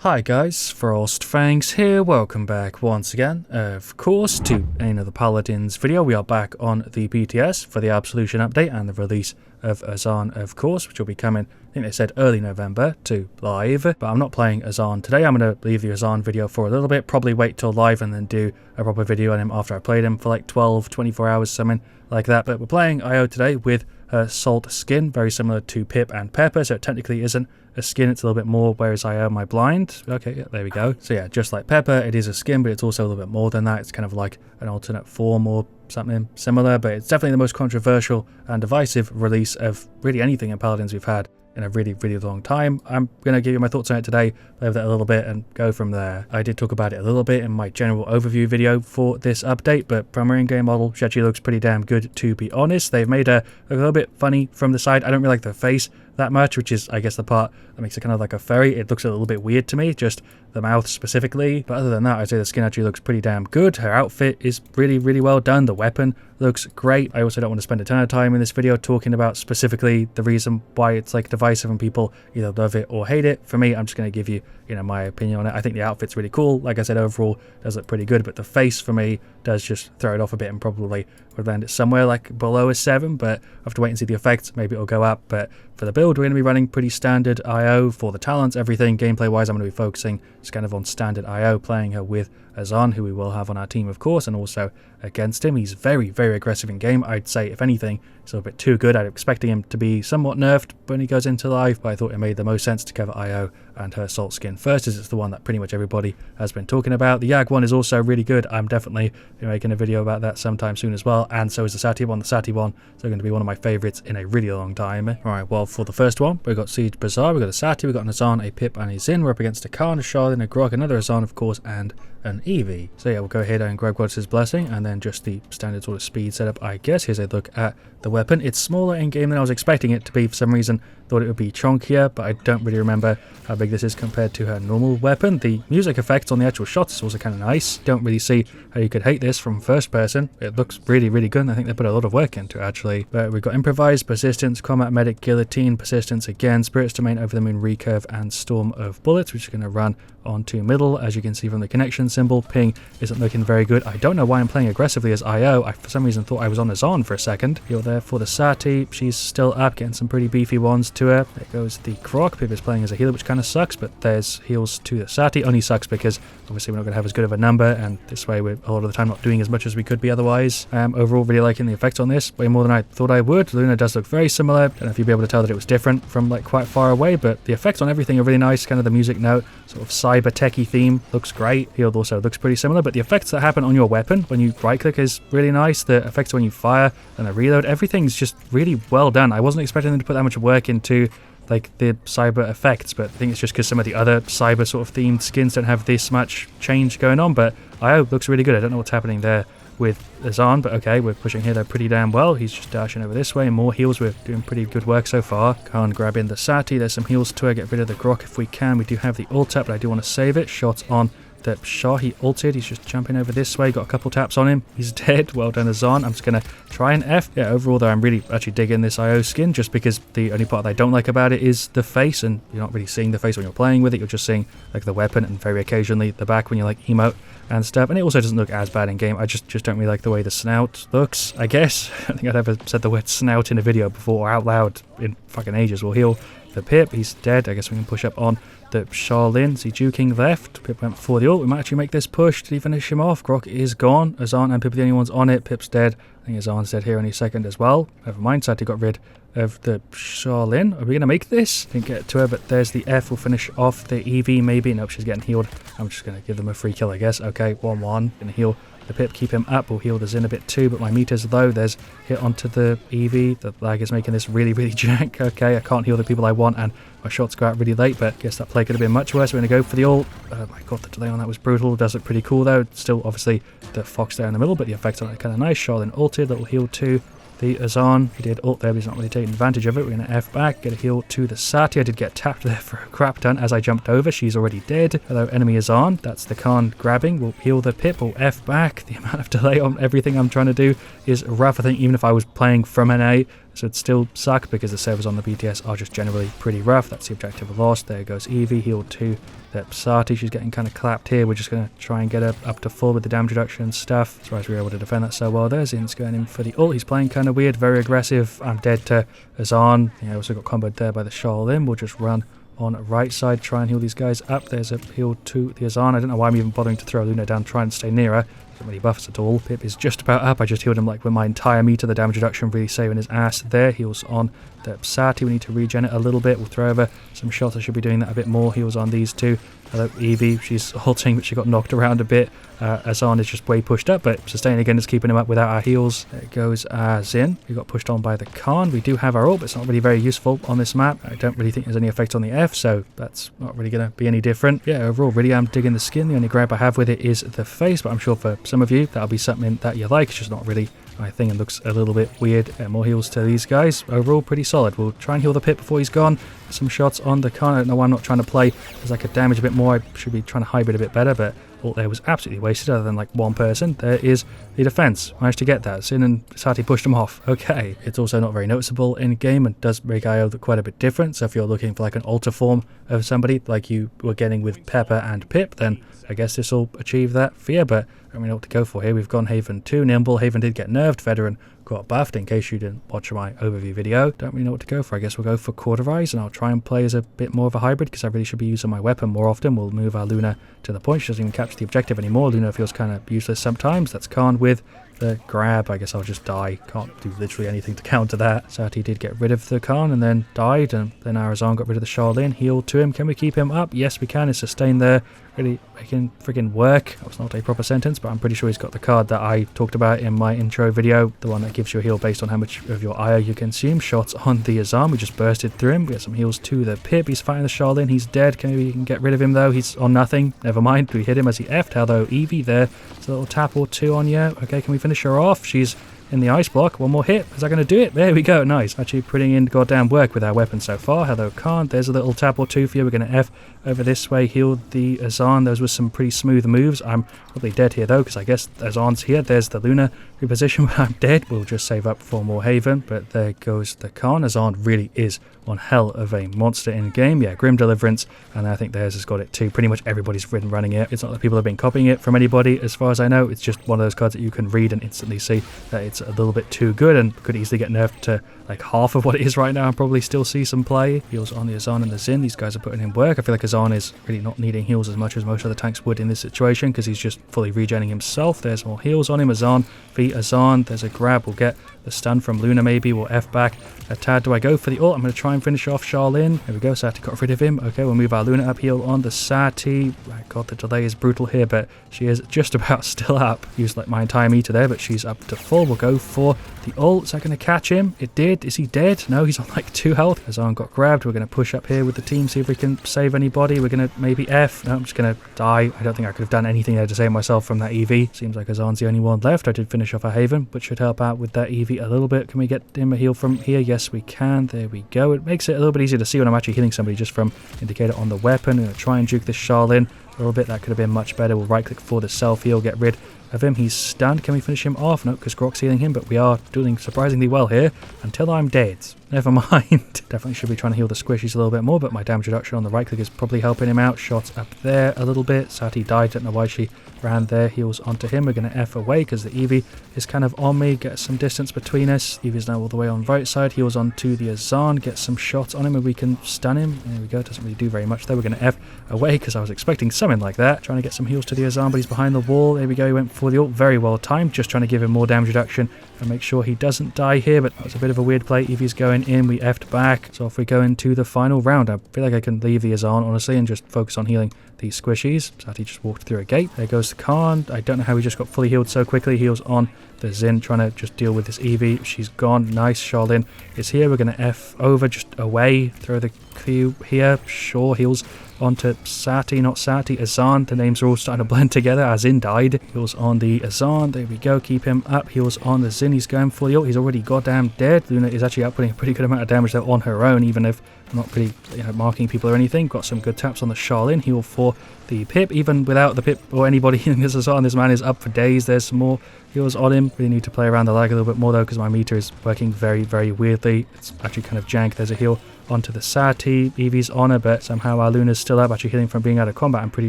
Hi guys, FrostFangs here, welcome back once again, of course, to another Paladins video. We are back on the PTS for the Absolution update and the release of Azan, of course, which will be coming, I think they said early November, to live. But I'm not playing Azan today. I'm going to leave the Azan video for a little bit, probably wait till live and then do a proper video on him after I played him for like 12, 24 hours, something like that. But we're playing IO today with her Salt skin, very similar to Pip and Pepper, so it technically isn't a skin, it's a little bit more, whereas I am my blind. Okay, yeah, there we go. So yeah, just like Pepper, it is a skin, but it's also a little bit more than that. It's kind of like an alternate form or something similar, but it's definitely the most controversial and divisive release of really anything in Paladins we've had in a really, really long time. I'm going to give you my thoughts on it today, play with it a little bit and go from there. I did talk about it a little bit in my general overview video for this update, but from her in-game model, she actually looks pretty damn good, to be honest. They've made her look a little bit funny from the side. I don't really like the face that much, which is, I guess, the part that makes it kind of like a fairy. It looks a little bit weird to me, just the mouth specifically. But other than that, I'd say the skin actually looks pretty damn good. Her outfit is really, really well done. The weapon looks great. I also don't want to spend a ton of time in this video talking about specifically the reason why it's like divisive and people either love it or hate it. For me, I'm just going to give you, my opinion on it. I think the outfit's really cool. Like I said, overall does look pretty good, but the face for me does just throw it off a bit and probably would land it somewhere like below a 7, but I have to wait and see the effects. Maybe it'll go up, but for the build, we're going to be running pretty standard IO for the talents, everything. Gameplay wise, I'm going to be focusing just kind of on standard IO, playing her with Azan, who we will have on our team, of course, and also against him. He's very, very aggressive in game. I'd say, if anything, it's a little bit too good. I'm expecting him to be somewhat nerfed when he goes into live, but I thought it made the most sense to cover IO and her Salt skin first, as it's the one that pretty much everybody has been talking about. The Yag one is also really good. I'm definitely making a video about that sometime soon as well, and so is the Sati one. The Sati one is going to be one of my favourites in a really long time. Alright, well, for the first one, we've got Siege Bazaar, we've got a Sati, we've got an Azan, a Pip, and a Zin. We're up against a Khan, a Charlene, a Grog, another Azan, of course, and an Eevee. So yeah, we'll go ahead and grab God's blessing, and then just the standard sort of speed setup, I guess. Here's a look at the weapon. It's smaller in game than I was expecting it to be for some reason. Thought it would be chunkier, but I don't really remember how big this is compared to her normal weapon. The music effects on the actual shots is also kind of nice. Don't really see how you could hate this from first person. It looks really, really good, and I think they put a lot of work into it, actually. But we've got Improvise, Persistence, Combat Medic, Guillotine, Persistence again, Spirits Domain, Over the Moon, Recurve, and Storm of Bullets, which is going to run onto middle. As you can see from the connection symbol, ping isn't looking very good. I don't know why I'm playing aggressively as IO. I for some reason thought I was on Azan for a second. You're there for the Sati. She's still up, getting some pretty beefy ones to her. There goes the Croc. Pip is playing as a healer, which kind of sucks, but there's heals to the Sati. Only sucks because obviously we're not going to have as good of a number, and this way we're a lot of the time not doing as much as we could be otherwise. Overall, really liking the effects on this, way more than I thought I would. Luna does look very similar. Don't know if you'll be able to tell that it was different from like quite far away, but the effects on everything are really nice. Kind of the music note, sort of cyber techie theme looks great. Healed also looks pretty similar, but the effects that happen on your weapon when you right click is really nice. The effects when you fire and the reload, everything's just really well done. I wasn't expecting them to put that much work into like the cyber effects, but I think it's just because some of the other cyber sort of themed skins don't have this much change going on. But IO looks really good. I don't know what's happening there with Azan, but okay, we're pushing here though pretty damn well. He's just dashing over this way. More heals. We're doing pretty good work so far. Can't grab in the Sati. There's some heals to her. Get rid of the Grok if we can. We do have the ult up, but I do want to save it. Shots on the Shah. He ulted. He's just jumping over this way. Got a couple taps on him. He's dead. Well done, Azan. I'm just going to try and F. Yeah, overall though, I'm really actually digging this IO skin, just because the only part that I don't like about it is the face, and you're not really seeing the face when you're playing with it. You're just seeing like the weapon and very occasionally the back when you like emote and stuff. And it also doesn't look as bad in game. I just don't really like the way the snout looks, I guess. I don't think I'd ever said the word snout in a video before or out loud in fucking ages. We'll heal the Pip. He's dead. I guess we can push up on the Charlene. See Juking left. Pip went for the ult. We might actually make this push. Did he finish him off? Grok is gone. Azan and Pip are the only ones on it. Pip's dead. I think Azan's dead here any second as well. Never mind. Sati got rid of the Charlene. Are we going to make this? Didn't get to her, but there's the F. We'll finish off the Eevee maybe. Nope, she's getting healed. I'm just going to give them a free kill, I guess. Okay, 1-1. Going to heal the Pip, keep him up. We'll heal the Zin a bit too, but my meter's low. There's hit onto the Eevee. The lag is making this really, really jank. Okay, I can't heal the people I want, and my shots go out really late, but I guess that play could have been much worse. We're going to go for the ult. Oh my god, the delay on that was brutal. Does look pretty cool though. Still, obviously, the Fox there in the middle, but the effects on it are kind of nice. Charlene ulted, little heal too. The Azan, he did ult there, but he's not really taking advantage of it. We're going to F back, get a heal to the Sati. I did get tapped there for a crap ton as I jumped over. She's already dead. Hello, enemy Azan. That's the Khan grabbing. We'll heal the Pip. We'll F back. The amount of delay on everything I'm trying to do is rough. I think even if I was playing from an A, So it'd still suck because the servers on the BTS are just generally pretty rough. That's the objective lost. There goes Eevee, heal 2. That Psati, she's getting kind of clapped here. We're just going to try and get her up to full with the damage reduction and stuff. Surprised we were able to defend that so well there. Zin's going in for the ult. He's playing kind of weird, very aggressive. I'm dead to Azan. Yeah, also got comboed there by the Shaolin. We'll just run on right side, try and heal these guys up. There's a heal to the Azan. I don't know why I'm even bothering to throw Luna down, try and stay near her. Doesn't really buff us at all. Pip is just about up. I just healed him like with my entire meter. The damage reduction really saving his ass there. Heals on the Psati. We need to regen it a little bit. We'll throw over some shots. I should be doing that a bit more. Heals on these two. Hello, Eevee. She's ulting, but she got knocked around a bit. Azan is just way pushed up, but sustaining again is keeping him up without our heals. There goes Zin. We got pushed on by the Khan. We do have our ult, but it's not really very useful on this map. I don't really think there's any effect on the F, so that's not really going to be any different. Yeah, overall, really am digging the skin. The only grab I have with it is the face, but I'm sure for some of you, that'll be something that you like. It's just not really my thing and looks a little bit weird. More heals to these guys. Overall, pretty solid. We'll try and heal the Pip before he's gone. Some shots on the Khan. I don't know why I'm not trying to play as I could damage a bit more. I should be trying to hybrid a bit better, but ult there was absolutely wasted other than like one person. There is the defense. Managed to get that. Sin and Sati pushed him off. Okay. It's also not very noticeable in game and does make IO look quite a bit different. So if you're looking for like an alter form of somebody like you were getting with Pepper and Pip, then I guess this will achieve that for you, but I don't really know what to go for here. We've gone Haven 2, Nimble. Haven did get nerfed. Veteran got buffed, in case you didn't watch my overview video. Don't really know what to go for. I guess we'll go for Cauterize, and I'll try and play as a bit more of a hybrid, because I really should be using my weapon more often. We'll move our Luna to the point. She doesn't even capture the objective anymore. Luna feels kind of useless sometimes. That's Khan with the grab. I guess I'll just die. Can't do literally anything to counter that. Sati did get rid of the Khan and then died, and then Arazan got rid of the Shaolin. Healed to him. Can we keep him up? Yes, we can. It's sustained there. Really making friggin' work. That was not a proper sentence, but I'm pretty sure he's got the card that I talked about in my intro video. The one that gives you a heal based on how much of your IO you consume. Shots on the Azam. We just bursted through him. We get some heals to the Pip. He's fighting the Shaolin. He's dead. We can get rid of him though. He's on nothing. Never mind. We hit him as he F'd. Although Eevee there. It's a little tap or two on you. Okay, can we finish her off? She's in the ice block. One more hit. Is that going to do it? There we go. Nice. Actually putting in goddamn work with our weapon so far. Hello, Khan. There's a little tap or two for you. We're going to F over this way. Healed the Azan. Those were some pretty smooth moves. I'm probably dead here though, because I guess Azan's here. There's the Luna reposition. I'm dead. We'll just save up for more Haven. But there goes the Khan. Azan really is one hell of a monster in game. Yeah, Grim Deliverance, and I think theirs has got it too. Pretty much everybody's been running it. It's not that people have been copying it from anybody, as far as I know. It's just one of those cards that you can read and instantly see that it's a little bit too good and could easily get nerfed to like half of what it is right now and probably still see some play. Heals on the Azan and the Zin. These guys are putting in work. I feel like Azan is really not needing heals as much as most other tanks would in this situation, because he's just fully regenning himself. There's more heals on him. Azan, feet Azan. There's a grab. We'll get the stun from Luna maybe. We'll F back a tad. Do I go for the ult? I'm going to try and finish off Shaolin. There we go. Sati got rid of him. Okay, we'll move our Luna up. Heal on the Sati. My god, the delay is brutal here, but she is just about still up. Used like my entire meter there, but she's up to full. We'll go for the ult. Is that going to catch him? It did. Is he dead? No, he's on like 2 health. Azan got grabbed. We're going to push up here with the team, see if we can save anybody. We're going to maybe F. No, I'm just going to die. I don't think I could have done anything there to save myself from that EV. Seems like Azan's the only one left. I did finish off a Haven, but should help out with that EV a little bit. Can we get him a heal from here? Yes, we can. There we go. It makes it a little bit easier to see when I'm actually hitting somebody just from indicator on the weapon. I'm going to try and juke this Shaolin a little bit. That could have been much better. We'll right click for the self heal, get rid of him. He's stunned. Can we finish him off? No, because Grok's healing him, but we are doing surprisingly well here until I'm dead. Never mind. Definitely should be trying to heal the squishies a little bit more, but my damage reduction on the right click is probably helping him out. Shots up there a little bit. Sati died. Don't know why she ran there. Heals onto him. We're going to F away because the Eevee is kind of on me. Get some distance between us. Eevee's now all the way on right side. Heals onto the Azan. Get some shots on him and we can stun him. There we go. Doesn't really do very much there. We're going to F away because I was expecting something like that. Trying to get some heals to the Azan, but he's behind the wall. There we go. He went for the ult. Very well timed. Just trying to give him more damage reduction and make sure he doesn't die here, but that was a bit of a weird play. Eevee's going in. We F'd back. So if we go into the final round, I feel like I can leave the Azan, honestly, and just focus on healing these squishies. Sati just walked through a gate. There goes the Khan. I don't know how he just got fully healed so quickly. Heals on the Zin, trying to just deal with this Eevee. She's gone. Nice. Shaolin is here. We're going to F over, just away. Throw the Q here. Sure. Heals onto Sati, not Sati, Azan. The names are all starting to blend together. Azin died. Heals on the Azan. There we go. Keep him up. Heals on the Zin. He's going for the ult. He's already goddamn dead. Luna is actually outputting a pretty good amount of damage though on her own, even if I'm not pretty, marking people or anything. Got some good taps on the Charlene. Heal for the Pip. Even without the Pip or anybody healing this Azan, this man is up for days. There's some more heals on him. Really need to play around the lag a little bit more though, because my meter is working very, very weirdly. It's actually kind of jank. There's a heal onto the Sati. Eevee's on her, but somehow our Luna's still up, actually healing from being out of combat, I'm pretty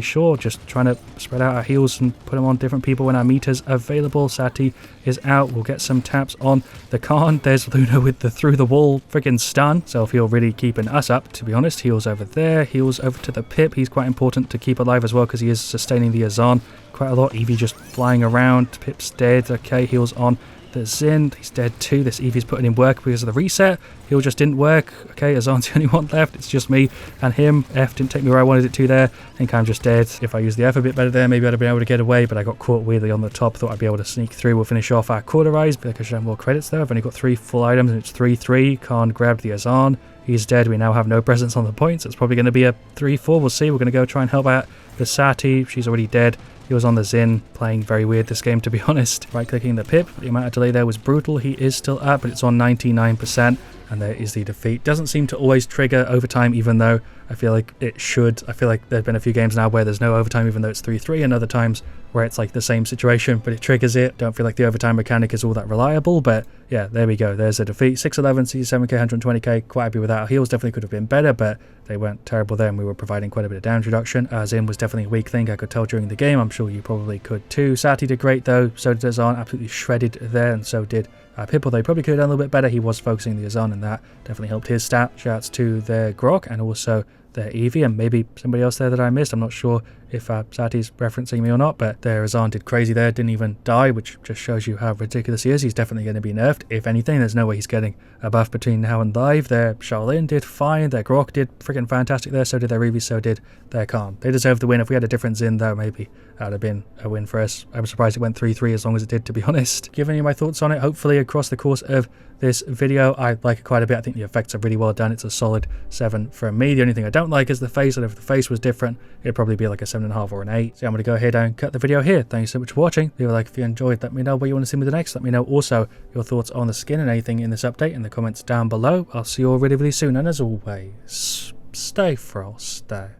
sure. Just trying to spread out our heals and put them on different people when our meter's available. Sati is out. We'll get some taps on the Khan. There's Luna with the through the wall friggin' stun. Self-heal really keeping us up, to be honest. Heals over there. Heals over to the Pip. He's quite important to keep alive as well, because he is sustaining the Azan quite a lot. Eevee just flying around. Pip's dead. Okay, heals on the Zin. He's dead too. This Eevee's putting in work because of the reset. Heal just didn't work. Okay, Azan's the only one left. It's just me and him. F didn't take me where I wanted it to there. I think I'm just dead. If I used the F a bit better there, maybe I'd have been able to get away, but I got caught weirdly on the top. Thought I'd be able to sneak through. We'll finish off our Cauterize. Feel like I should have more credits though. I've only got 3 full items and it's 3-3. Khan grabbed the Azan. He's dead. We now have no presence on the points. It's probably going to be a 3-4. We'll see. We're going to go try and help out the Sati. She's already dead. He was on the Zin, playing very weird this game, to be honest. Right-clicking the Pip. The amount of delay there was brutal. He is still up, but it's on 99%. And there is the defeat. Doesn't seem to always trigger overtime, even though I feel like it should. I feel like there have been a few games now where there's no overtime, even though it's 3-3, and other times where it's like the same situation, but it triggers it. Don't feel like the overtime mechanic is all that reliable, but yeah, there we go. There's a defeat. 611, 67k, 120k. Quite happy with that. Our heals definitely could have been better, but they weren't terrible there, and we were providing quite a bit of damage reduction. Zin was definitely a weak thing. I could tell during the game. I'm sure you probably could too. Sati did great though. So did Azan. Absolutely shredded there, and so did Pip, although he probably could have done a little bit better. He was focusing the Azan, and that definitely helped his stat. Shouts to their Grok and also their Eevee, and maybe somebody else there that I missed. I'm not sure if Sati's referencing me or not, but their Azan did crazy there. Didn't even die, which just shows you how ridiculous he is. He's definitely going to be nerfed. If anything, there's no way he's getting a buff between now and live. Their Charlene did fine. Their Grok did freaking fantastic there. So did their Eevee. So did their Khan. They deserve the win. If we had a different Zin though, maybe that would have been a win for us. I'm surprised it went 3-3 as long as it did, to be honest. Giving you my thoughts on it, hopefully across the course of this video. I like it quite a bit. I think the effects are really well done. It's a solid 7 from me. The only thing I don't like is the face, and if the face was different, it'd probably be like a 7.5 or an 8. So I'm going to go ahead and cut the video here. Thank you so much for watching. Leave a like if you enjoyed. Let me know what you want to see me the next. Let me know also your thoughts on the skin and anything in this update in the comments down below. I'll see you all really, really soon. And as always, stay frosty.